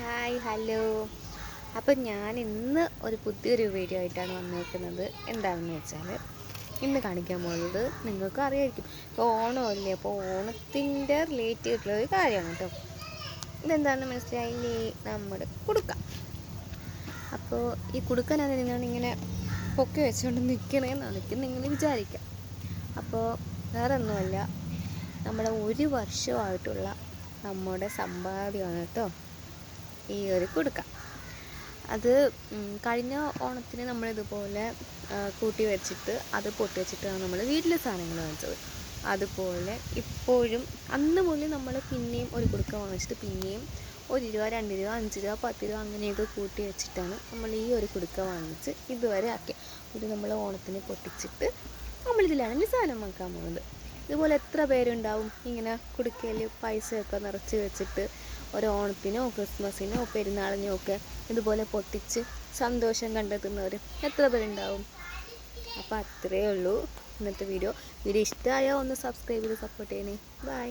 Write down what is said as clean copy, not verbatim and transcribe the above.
Hi hello. അപ്പം ഞാൻ ഇന്ന് ഒരു പുതിയൊരു വീഡിയോ ആയിട്ടാണ് വന്നേക്കുന്നത്. എന്താണെന്ന് വെച്ചാൽ ഇന്ന് കാണിക്കാൻ പോകുന്നത് നിങ്ങൾക്ക് അറിയായിരിക്കും, ഇപ്പോൾ ഓണമല്ലേ. അപ്പോൾ ഓണത്തിൻ്റെ റിലേറ്റ് ചെയ്തിട്ടുള്ളൊരു കാര്യമാണ് കേട്ടോ. ഇതെന്താണെന്ന് മനസ്സിലായില്ലേ? നമ്മുടെ കുടുക്ക. അപ്പോൾ ഈ കുടുക്കനാണ് നിങ്ങളിങ്ങനെ പൊക്കി വെച്ചുകൊണ്ട് നിൽക്കണേന്നാണ് നിങ്ങൾ വിചാരിക്കുക. അപ്പോൾ വേറെ ഒന്നുമല്ല, നമ്മുടെ ഒരു വർഷമായിട്ടുള്ള നമ്മുടെ സമ്പാദ്യമാണ് കേട്ടോ ഈ ഒരു കുടുക്ക. അത് കഴിഞ്ഞ ഓണത്തിന് നമ്മളിതുപോലെ കൂട്ടി വെച്ചിട്ട് അത് പൊട്ടി വെച്ചിട്ടാണ് നമ്മൾ വീട്ടിലെ സാധനങ്ങൾ വാങ്ങിച്ചത്. അതുപോലെ ഇപ്പോഴും അന്ന് മുതൽ നമ്മൾ പിന്നെയും ഒരു കുടുക്ക വാങ്ങിച്ചിട്ട് പിന്നെയും 1 രൂപ 2 രൂപ 5 രൂപ 10 രൂപ അങ്ങനെയൊക്കെ കൂട്ടി വെച്ചിട്ടാണ് നമ്മൾ ഈ ഒരു കുടുക്ക വാങ്ങിച്ച് ഇതുവരെ ആക്കിയത്. ഇത് നമ്മൾ ഓണത്തിന് പൊട്ടിച്ചിട്ട് നമ്മളിതിലാണ് സാധനം വാങ്ങാൻ പോകുന്നത്. ഇതുപോലെ എത്ര പേരുണ്ടാവും ഇങ്ങനെ കുടുക്കയിൽ പൈസയൊക്കെ നിറച്ച് വെച്ചിട്ട് ഒരു ഓണത്തിനോ ക്രിസ്മസിനോ പെരുന്നാളിനോ ഒക്കെ ഇതുപോലെ പൊട്ടിച്ച് സന്തോഷം കണ്ടെത്തുന്നവർ എത്ര പേരുണ്ടാവും? അപ്പോൾ അത്രയേ ഉള്ളൂ ഇന്നത്തെ വീഡിയോ. ഇഷ്ടമായോ ഒന്ന് സബ്സ്ക്രൈബ് ചെയ്ത് സപ്പോർട്ട് ചെയ്യണേ. ബൈ.